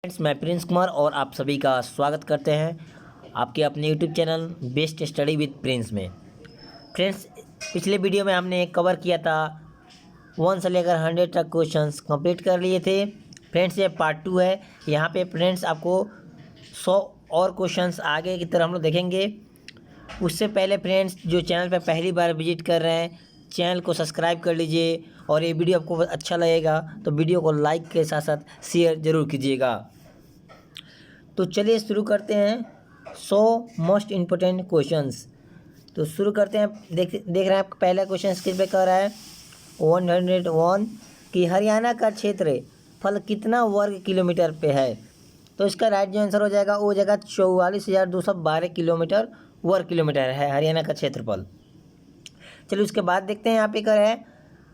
Friends, मैं Prince Kumar और आप सभी का स्वागत करते हैं आपके अपने YouTube channel best study with Prince में। फ्रेंड्स, पिछले वीडियो में हमने कवर किया था 1 से लेकर 100 तक क्वेश्चंस कंप्लीट कर लिए थे। फ्रेंड्स, ये पार्ट 2 है। यहाँ पे फ्रेंड्स आपको 100 और क्वेश्चंस आगे की तरफ हम लोग देखेंगे। उससे पहले फ्रेंड्स, जो चैनल पर पहली बार विजिट कर रहे हैं, चैनल को सब्सक्राइब कर लीजिए और ये वीडियो आपको अच्छा लगेगा तो वीडियो को लाइक के साथ साथ शेयर ज़रूर कीजिएगा। तो चलिए शुरू करते हैं 100 मोस्ट इम्पोर्टेंट क्वेश्चंस। तो शुरू करते हैं। देख रहे हैं आप, पहला क्वेश्चन स्क्रीन पे कह रहा है 101 कि हरियाणा का क्षेत्र फल कितना वर्ग किलोमीटर पे है। तो इसका राइट जो आंसर हो जाएगा वो हो जाएगा 44,212 किलोमीटर वर्ग किलोमीटर है हरियाणा का क्षेत्रफल। चलिए उसके बाद देखते हैं। यहाँ पे कह रहा है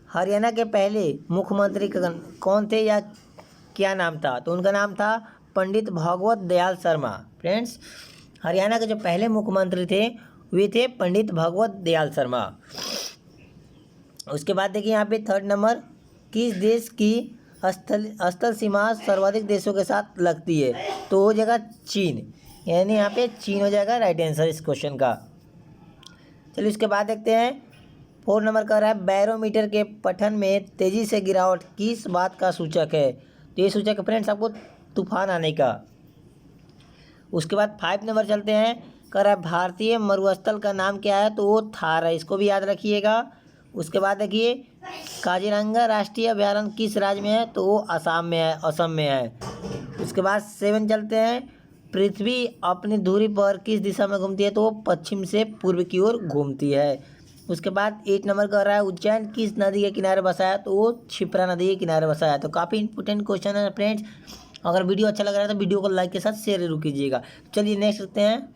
हरियाणा के पहले मुख्यमंत्री कौन थे या क्या नाम था। तो उनका नाम था पंडित भगवत दयाल शर्मा। फ्रेंड्स, हरियाणा के जो पहले मुख्यमंत्री थे वे थे पंडित भगवत दयाल शर्मा। उसके बाद देखिए यहाँ पे थर्ड नंबर, किस देश की स्थल सीमा सर्वाधिक देशों के साथ लगती है। तो हो जाएगा चीन, यानी यहाँ पे चीन हो जाएगा राइट आंसर इस क्वेश्चन का। चलिए उसके बाद देखते हैं। 4 नंबर कह रहा है बैरोमीटर के पठन में तेजी से गिरावट किस बात का सूचक है। तो ये सूचक है फ्रेंड्स आपको तूफान आने का। उसके बाद 5 नंबर चलते हैं। कह रहा है भारतीय मरुस्थल का नाम क्या है। तो वो थार है, इसको भी याद रखिएगा। उसके बाद देखिए काजीरंगा राष्ट्रीय अभयारण्य किस राज्य में है। तो वो असम में है, असम में है। उसके बाद 7 चलते हैं। पृथ्वी अपनी धुरी पर किस दिशा में घूमती है। तो वो पश्चिम से पूर्व की ओर घूमती है। उसके बाद 8 नंबर कर रहा है उज्जैन किस नदी के किनारे बसा है। तो वो क्षिप्रा नदी के किनारे बसा है। तो काफ़ी इंपॉर्टेंट क्वेश्चन है फ्रेंड्स। अगर वीडियो अच्छा लग रहा है तो वीडियो को लाइक के साथ शेयर जरूर कीजिएगा। चलिए नेक्स्ट करते हैं।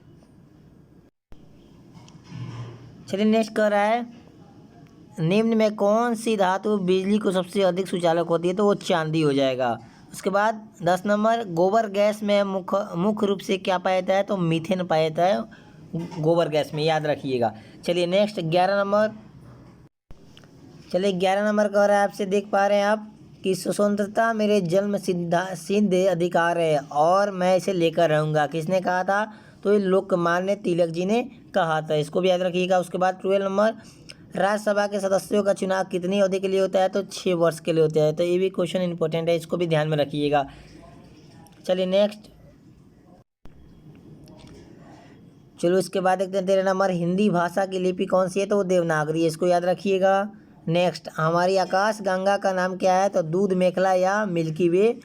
चलिए नेक्स्ट कर रहा है निम्न में कौन सी धातु बिजली को सबसे अधिक सुचालक होती है। तो वो चांदी हो जाएगा। उसके बाद 10 नंबर गोबर गैस में मुख्य रूप से क्या पाया जाता है। तो मीथेन पाया जाता है गोबर गैस में, याद रखिएगा। चलिए नेक्स्ट 11 नंबर। चलिए 11 नंबर कह रहा है आपसे, देख पा रहे हैं आप कि स्वतंत्रता मेरे जन्म सिद्ध अधिकार है और मैं इसे लेकर रहूँगा। किसने कहा था। तो ये लोकमान्य तिलक जी ने कहा था, इसको भी याद रखिएगा। उसके बाद 12 नंबर राज्यसभा के सदस्यों का चुनाव कितनी अवधि के लिए होता है। तो 6 वर्ष के लिए होता है। तो ये भी क्वेश्चन इंपॉर्टेंट है, इसको भी ध्यान में रखिएगा। चलिए नेक्स्ट। चलो इसके बाद देखते हैं 13 नंबर हिंदी भाषा की लिपि कौन सी है। तो वो देवनागरी है, इसको याद रखिएगा। नेक्स्ट, हमारी आकाश गंगा का नाम क्या है। तो दूध मेखला या मिल्की वे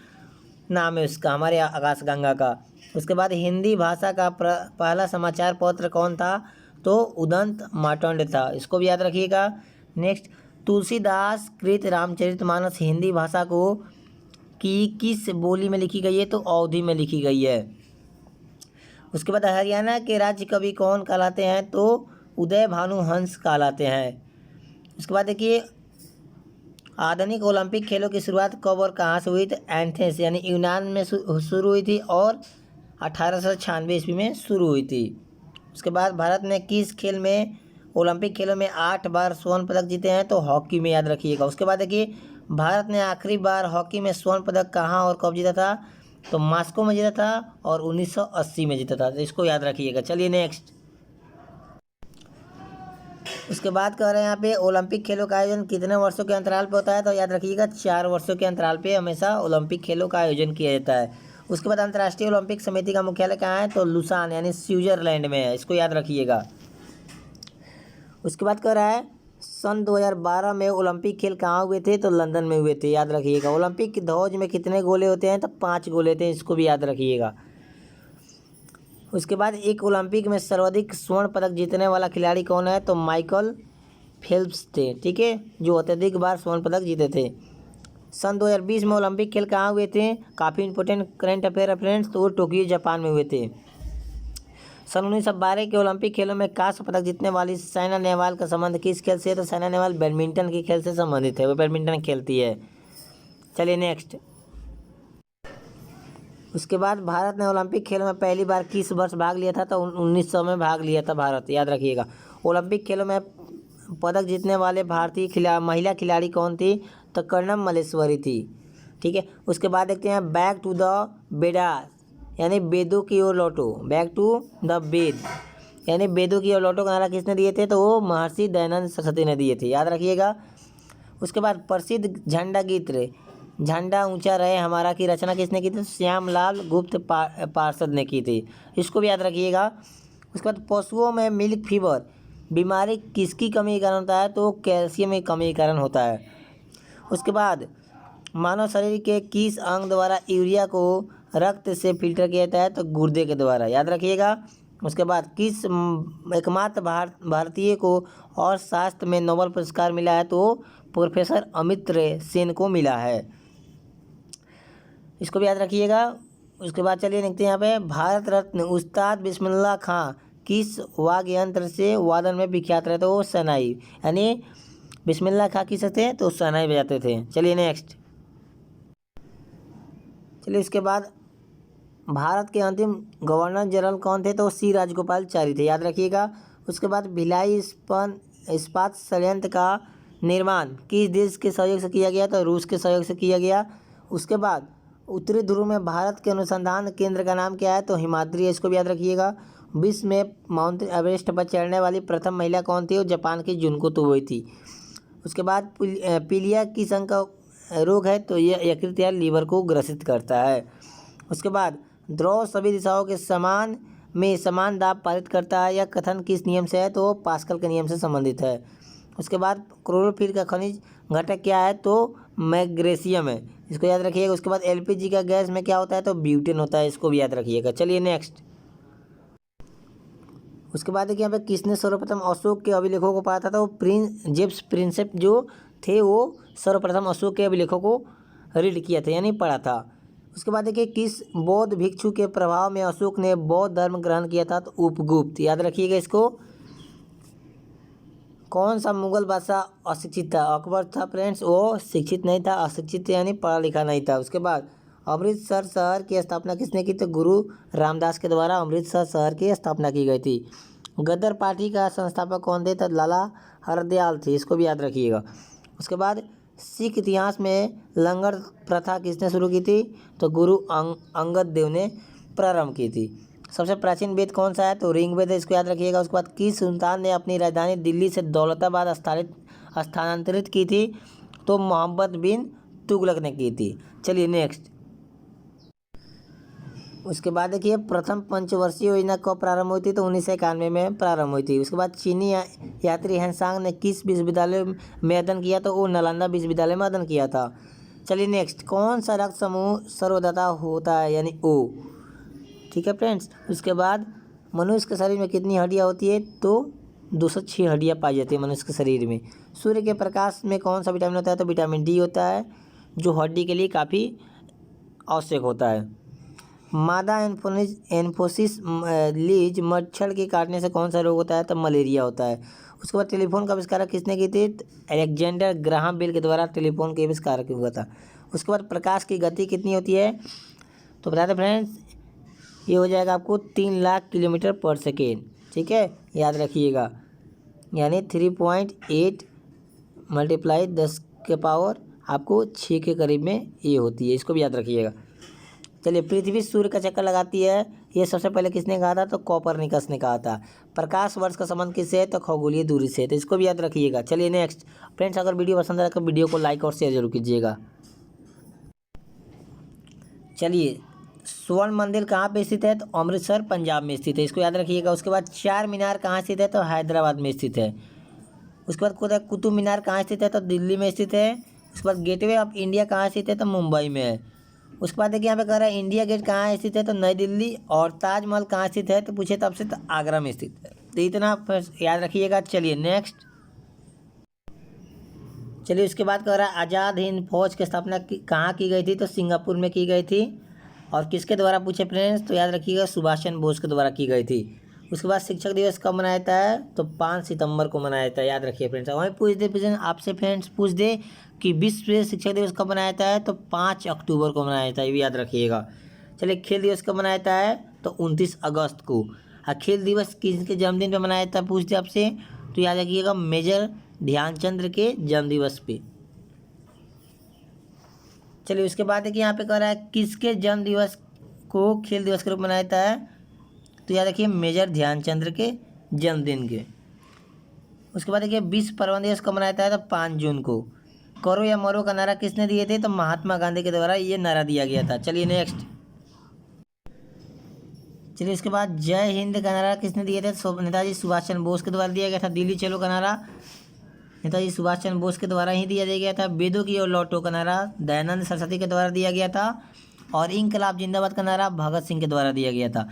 नाम है उसका, हमारे आकाश गंगा का। उसके बाद हिंदी भाषा का पहला समाचार पत्र कौन था। तो उदंत मार्तंड था, इसको भी याद रखिएगा। नेक्स्ट, तुलसीदास कृत रामचरितमानस हिंदी भाषा को की किस बोली में लिखी गई है। तो अवधी में लिखी गई है। उसके बाद हरियाणा के राज्य कवि कौन कहलाते हैं। तो उदय भानु हंस कहलाते हैं। उसके बाद देखिए आधुनिक ओलंपिक खेलों की शुरुआत कब और कहाँ से हुई। तो एथेंस यानी यूनान में शुरू हुई थी और 1896 ईस्वी में शुरू हुई थी। उसके बाद भारत ने किस खेल में ओलंपिक खेलों में 8 बार स्वर्ण पदक जीते हैं। तो हॉकी में, याद रखिएगा। उसके बाद देखिए भारत ने आखिरी बार हॉकी में स्वर्ण पदक कहाँ और कब जीता था। तो मॉस्को में जीता था और 1980 में जीता था, तो इसको याद रखिएगा। चलिए नेक्स्ट। उसके बाद कह रहे हैं यहाँ पे ओलंपिक खेलों का आयोजन कितने वर्षों के अंतराल पे होता है। तो याद रखिएगा 4 वर्षों के अंतराल पे हमेशा ओलंपिक खेलों का आयोजन किया जाता है। उसके बाद अंतर्राष्ट्रीय ओलंपिक समिति का मुख्यालय कहाँ है। तो लुसान यानी स्विट्जरलैंड में है, इसको याद रखिएगा। उसके बाद कह रहा है सन 2012 में ओलंपिक खेल कहाँ हुए थे। तो लंदन में हुए थे, याद रखिएगा। ओलंपिक की ध्वज में कितने गोले होते हैं। तो 5 गोले थे, इसको भी याद रखिएगा। उसके बाद एक ओलंपिक में सर्वाधिक स्वर्ण पदक जीतने वाला खिलाड़ी कौन है। तो माइकल फेल्प्स थे, ठीक है, जो अत्यधिक बार स्वर्ण पदक जीते थे। सन 2020 में ओलंपिक खेल कहाँ हुए थे। काफ़ी इंपॉर्टेंट करंट अफेयर है फ्रेंड्स। तो वो टोक्यो जापान में हुए थे। सन 1912 के ओलंपिक खेलों में कांस्य पदक जीतने वाली साइना नेहवाल का संबंध किस खेल से है। तो साइना नेहवाल बैडमिंटन के खेल से संबंधित है, वो बैडमिंटन खेलती है। चलिए नेक्स्ट। उसके बाद भारत ने ओलंपिक खेलों में पहली बार किस वर्ष भाग लिया था। तो 1900 में भाग लिया था भारत, याद रखिएगा। ओलंपिक खेलों में पदक जीतने वाले भारतीय महिला खिलाड़ी कौन थी। तो कर्णम मल्लेश्वरी थी। ठीक है। उसके बाद देखते हैं बैक टू द बेडास, यानी वेदों की ओर लौटो। बैक टू द वेद यानी वेदों की ओर लौटो का नारा किसने दिए थे? तो वो महर्षि दयानंद सरस्वती ने दिए थे, याद रखिएगा। उसके बाद प्रसिद्ध झंडा गीत रे झंडा ऊंचा रहे हमारा की रचना किसने की थी? श्यामलाल गुप्त पार्षद ने की थी, इसको भी याद रखिएगा। उसके बाद पशुओं में मिल्क फीवर बीमारी किसकी कमी के कारण होता है? तो कैल्शियम की कमी के कारण होता है। उसके बाद मानव शरीर के किस अंग द्वारा यूरिया को रक्त से फिल्टर किया जाता है? तो गुर्दे के द्वारा, याद रखिएगा। उसके बाद किस एकमात्र भारतीय को और शास्त्र में नोबेल पुरस्कार मिला है? तो प्रोफेसर अमित्य सेन को मिला है, इसको भी याद रखिएगा। उसके बाद चलिए देखते हैं यहाँ पे भारत रत्न उस्ताद बिस्मिल्लाह खां किस वाद्य यंत्र से वादन में विख्यात रहे? तो वो शहनाई, यानी बिस्मिल्लाह खां किस थे? तो शहनाई बजाते थे। चलिए नेक्स्ट, चलिए इसके बाद भारत के अंतिम गवर्नर जनरल कौन थे? तो सी राजगोपालचारी थे, याद रखिएगा। उसके बाद भिलाई इस्पात संयंत्र का निर्माण किस देश के सहयोग से किया गया? तो रूस के सहयोग से किया गया। उसके बाद उत्तरी ध्रुव में भारत के अनुसंधान केंद्र का नाम क्या है? तो हिमाद्री है, इसको भी याद रखिएगा। विश्व में माउंट एवरेस्ट पर चढ़ने वाली प्रथम महिला कौन थी? वो जापान की जुनको तोबे थी। उसके बाद पीलिया किस अंग का रोग है? तो यह यकृत या लीवर को ग्रसित करता है। उसके बाद द्रव सभी दिशाओं के समान में समान दाब पारित करता है, यह कथन किस नियम से है? तो पास्कल के नियम से संबंधित है। उसके बाद क्लोरोफिल का खनिज घटक क्या है? तो मैग्नीशियम है, इसको याद रखिएगा। उसके बाद एलपीजी का गैस में क्या होता है? तो ब्यूटेन होता है, इसको भी याद रखिएगा। चलिए नेक्स्ट, उसके बाद देखिए यहाँ पे किसने सर्वप्रथम अशोक के अभिलेखों को पढ़ा था? तो जेम्स प्रिंसेप जो थे वो सर्वप्रथम अशोक के अभिलेखों को रीड किया था, यानी पढ़ा था। उसके बाद देखिए किस बौद्ध भिक्षु के प्रभाव में अशोक ने बौद्ध धर्म ग्रहण किया था? तो उपगुप्त, याद रखिएगा इसको। कौन सा मुगल बादशाह अशिक्षित था? अकबर था फ्रेंड्स, वो शिक्षित नहीं था, अशिक्षित यानी पढ़ा लिखा नहीं था। उसके बाद अमृतसर शहर की स्थापना किसने की? तो गुरु रामदास के द्वारा अमृतसर शहर की स्थापना की गई थी। गदर पार्टी का संस्थापक कौन थे? तो लाला हरदयाल थे, इसको भी याद रखिएगा। उसके बाद सिख इतिहास में लंगर प्रथा किसने शुरू की थी? तो गुरु अंगद देव ने प्रारंभ की थी। सबसे प्राचीन वेद कौन सा है? तो ऋग्वेद है, इसको याद रखिएगा। उसके बाद किस सुल्तान ने अपनी राजधानी दिल्ली से दौलताबाद स्थानांतरित की थी? तो मोहम्मद बिन तुगलक ने की थी। चलिए नेक्स्ट, उसके बाद देखिए प्रथम पंचवर्षीय योजना कब प्रारंभ हुई थी? तो 1991 में प्रारंभ हुई थी। उसके बाद चीनी यात्री हेनसांग ने किस विश्वविद्यालय में अध्ययन किया? तो वो नालंदा विश्वविद्यालय में अध्ययन किया था। चलिए नेक्स्ट, कौन सा रक्त समूह सर्वदाता होता है? यानी ओ, ठीक है फ्रेंड्स। उसके बाद मनुष्य के शरीर में कितनी हड्डियाँ होती है? तो 206 हड्डियाँ पाई जाती है मनुष्य के शरीर में। सूर्य के प्रकाश में कौन सा विटामिन होता है? तो विटामिन डी होता है, जो हड्डी के लिए काफ़ी आवश्यक होता है। मादा एन्फोसिस लीज मच्छर के काटने से कौन सा रोग होता है? तो मलेरिया होता है। उसके बाद टेलीफोन का आविष्कार किसने की थी? अलेक्जेंडर ग्राहम बेल के द्वारा टेलीफोन के आविष्कार हुआ था। उसके बाद प्रकाश की गति कितनी होती है? तो बता दें फ्रेंड्स, ये हो जाएगा आपको 3 लाख किलोमीटर पर सेकेंड, ठीक है, याद रखिएगा। यानी 3.8 मल्टीप्लाई 10 के पावर आपको 6 के करीब में ये होती है, इसको भी याद रखिएगा। चलिए, पृथ्वी सूर्य का चक्कर लगाती है, ये सबसे पहले किसने कहा था? तो कोपरनिकस ने कहा था। प्रकाश वर्ष का संबंध किससे है? तो खगोलीय दूरी से, तो इसको भी याद रखिएगा। चलिए नेक्स्ट फ्रेंड्स, अगर वीडियो पसंद आए तो वीडियो को लाइक और शेयर जरूर कीजिएगा। चलिए, स्वर्ण मंदिर कहाँ पे स्थित है? तो अमृतसर पंजाब में स्थित है, इसको याद रखिएगा। उसके बाद चार मीनार कहाँ स्थित है? तो हैदराबाद में स्थित है। उसके बाद कुतुब मीनार कहाँ स्थित है? तो दिल्ली में स्थित है। उसके बाद गेटवे ऑफ इंडिया कहाँ स्थित है? तो मुंबई में है। उसके बाद देखिए यहाँ पे कह रहा है इंडिया गेट कहाँ स्थित है? तो नई दिल्ली। और ताजमहल कहाँ स्थित है? तो पूछे तब से तो आगरा में स्थित है। तो इतना याद रखिएगा। चलिए नेक्स्ट, चलिए उसके बाद कह रहा है आज़ाद हिंद फौज की स्थापना कहाँ की गई थी? तो सिंगापुर में की गई थी। और किसके द्वारा पूछे फ्रेंड्स? तो याद रखिएगा सुभाष चंद्र बोस के द्वारा की गई थी। उसके बाद शिक्षक दिवस कब मनाया जाता है? तो 5 सितंबर को मनाया जाता है, याद रखिए फ्रेंड्स। वहीं पूछ दे फ्रेंड्स आपसे, फ्रेंड्स पूछ दे कि विश्व शिक्षक दिवस कब मनाया जाता है? तो 5 अक्टूबर को मनाया जाता है, ये भी याद रखिएगा। चलिए, खेल दिवस कब मनाया जाता है? तो 29 अगस्त को। और खेल दिवस किसके जन्मदिन पर मनाया जाता है पूछ दे आपसे? तो याद रखिएगा मेजर ध्यानचंद्र के जन्मदिवस पे। चलिए उसके बाद है कि यहाँ पे कह रहा है किसके जन्म दिवस को खेल दिवस के रूप में मनाया जाता है, तो याद रखिए मेजर ध्यानचंद्र के जन्मदिन के। उसके बाद देखिए विश्व पर्वत दिवस कब मनाया जाता है, तो 5 जून को। करो या मरो का नारा किसने दिए थे, तो महात्मा गांधी के द्वारा ये नारा दिया गया था। चलिए नेक्स्ट। चलिए उसके बाद जय हिंद का नारा किसने दिए थे, नेताजी सुभाष चंद्र बोस के द्वारा दिया गया था। दिल्ली चलो का नारा नेताजी सुभाष चंद्र बोस के द्वारा ही दिया गया था। वेदों की ओर लौटो का नारा दयानंद सरस्वती के द्वारा दिया गया था। और इंकलाब जिंदाबाद का नारा भगत सिंह के द्वारा दिया गया था।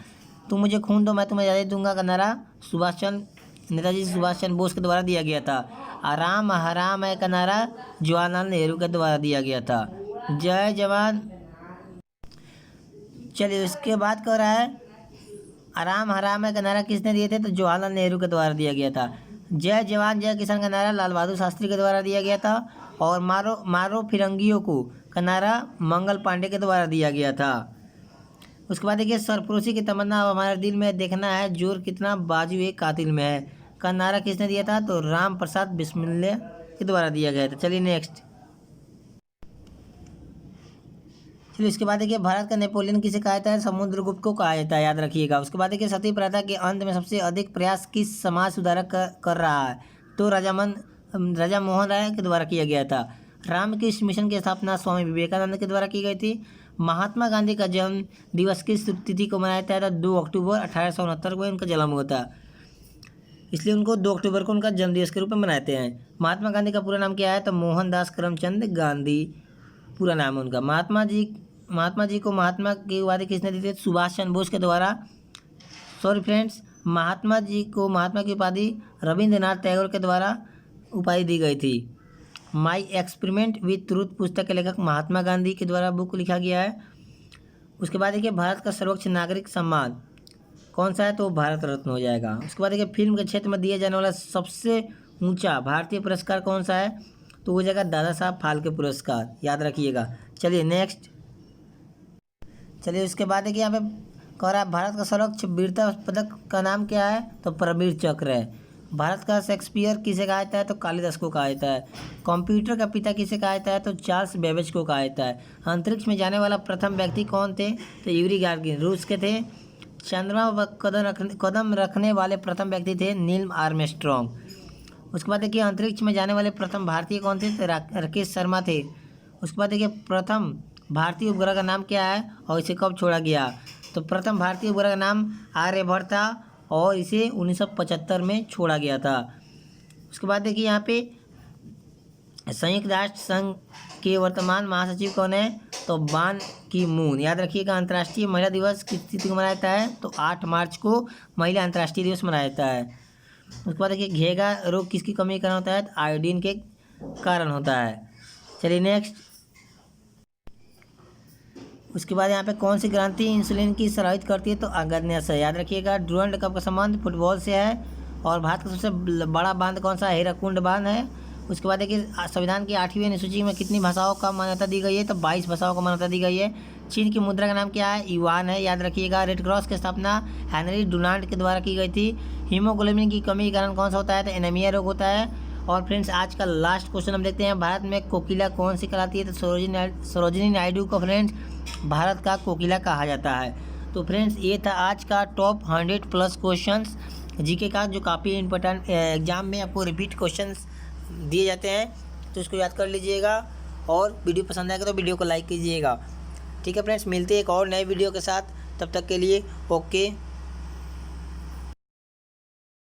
तुम मुझे खून दो मैं तुम्हें आज़ादी दूंगा का नारा नेताजी सुभाष चंद्र बोस के द्वारा दिया गया था। आराम हराम है का नारा जवाहरलाल नेहरू के द्वारा दिया गया था। जय जवान। चलिए उसके बाद कह रहा है आराम हराम है का नारा किसने दिए थे, तो जवाहरलाल नेहरू के द्वारा दिया गया था। जय जवान जय किसान का नारा लाल बहादुर शास्त्री के द्वारा दिया गया था। और मारो मारो फिरंगियों को का नारा मंगल पांडे के द्वारा दिया गया था। उसके बाद देखिए सरफरोशी की तमन्ना अब हमारे दिल में देखना है जोर कितना बाजू एक कातिल में है का नारा किसने दिया था, तो राम प्रसाद बिस्मिल्ला के द्वारा दिया गया था। चलिए नेक्स्ट। चलिए उसके बाद देखिए भारत का नेपोलियन किसे कहा जाता है, समुद्रगुप्त को कहा जाता है, याद रखिएगा। उसके बाद देखिए सती प्रथा के अंत में सबसे अधिक प्रयास किस समाज सुधारक कर रहा है, तो राजा मोहन राय के द्वारा किया गया था। रामकृष्ण मिशन की स्थापना स्वामी विवेकानंद के द्वारा की गई थी। महात्मा गांधी का जन्म दिवस किस तिथि को मनाया जाता है, 2 अक्टूबर 1869 को उनका जन्म हुआ था, इसलिए उनको 2 अक्टूबर को उनका जन्मदिवस के रूप में मनाते हैं। महात्मा गांधी का पूरा नाम क्या है, तो मोहनदास करमचंद गांधी पूरा नाम है उनका। महात्मा जी को महात्मा की उपाधि किसने दी थी, सुभाष चंद्र बोस के द्वारा। सॉरी फ्रेंड्स, महात्मा जी को महात्मा की उपाधि रविंद्रनाथ टैगोर के द्वारा उपाधि दी गई थी। माई एक्सपेरिमेंट विथ ट्रूथ पुस्तक के लेखक महात्मा गांधी के द्वारा बुक लिखा गया है। उसके बाद देखिए भारत का सर्वोच्च नागरिक सम्मान कौन सा है, तो भारत रत्न हो जाएगा। उसके बाद देखिए फिल्म के क्षेत्र में दिया जाने वाला सबसे ऊंचा भारतीय पुरस्कार कौन सा है, तो हो जाएगा दादा साहब फाल्के पुरस्कार, याद रखिएगा। चलिए नेक्स्ट। चलिए उसके बाद देखिए यहाँ पे कह रहा है भारत का सर्वोच्च वीरता पदक का नाम क्या है, तो परमवीर चक्र है। भारत का शेक्सपियर किसे कहा जाता है, तो कालिदास को कहा जाता है। कंप्यूटर का पिता किसे कहा जाता है, तो चार्ल्स बेबेज को कहा जाता है। अंतरिक्ष में जाने वाला प्रथम व्यक्ति कौन थे, तो यूरी गागारिन रूस के थे। चंद्रमा पर कदम रखने वाले प्रथम व्यक्ति थे नील आर्मस्ट्रॉन्ग। उसके बाद देखिए अंतरिक्ष में जाने वाले प्रथम भारतीय कौन थे, तो राकेश शर्मा थे। उसके बाद देखिए प्रथम भारतीय उपग्रह का नाम क्या है और इसे कब छोड़ा गया, तो प्रथम भारतीय उपग्रह का नाम आर्यभट्ट था और इसे 1975 में छोड़ा गया था। उसके बाद देखिए यहाँ पे संयुक्त राष्ट्र संघ के वर्तमान महासचिव कौन है, तो बान की मून, याद रखिएगा। अंतर्राष्ट्रीय महिला दिवस किस तिथि को मनाया जाता है, तो 8 मार्च को महिला अंतर्राष्ट्रीय दिवस मनाया जाता है। उसके बाद देखिए घेगा रोग किसकी कमी के कारण होता है, तो आयोडीन के कारण होता है। चलिए नेक्स्ट। उसके बाद यहाँ पे कौन सी ग्रंथि इंसुलिन की सराहित करती है, तो अग्न्या से, याद रखिएगा। डुरंड कप का संबंध फुटबॉल से है। और भारत का सबसे बड़ा बांध कौन सा है, हीराकुंड बांध है। उसके बाद देखिए संविधान की 8वीं अनुसूची में कितनी भाषाओं का मान्यता दी गई है, तो 22 भाषाओं को मान्यता दी गई है। चीन की मुद्रा का नाम क्या है, युआन है, याद रखिएगा। रेड क्रॉस की स्थापना हेनरी डुनाल्ड के द्वारा की गई थी। हीमोग्लोबिन की कमी के कारण कौन सा होता है, तो एनीमिया रोग होता है। और फ्रेंड्स आज का लास्ट क्वेश्चन हम देखते हैं, भारत में कोकिला कौन सी कहलाती है, तो सरोजिनी नायडू को फ्रेंड्स भारत का कोकिला कहा जाता है। तो फ्रेंड्स ये था आज का टॉप 100+ क्वेश्चंस जीके का, जो काफ़ी इंपॉर्टेंट एग्जाम में आपको रिपीट क्वेश्चंस दिए जाते हैं, तो इसको याद कर लीजिएगा। और वीडियो पसंद आएगा तो वीडियो को लाइक कीजिएगा। ठीक है फ्रेंड्स, मिलते हैं एक और नए वीडियो के साथ, तब तक के लिए ओके।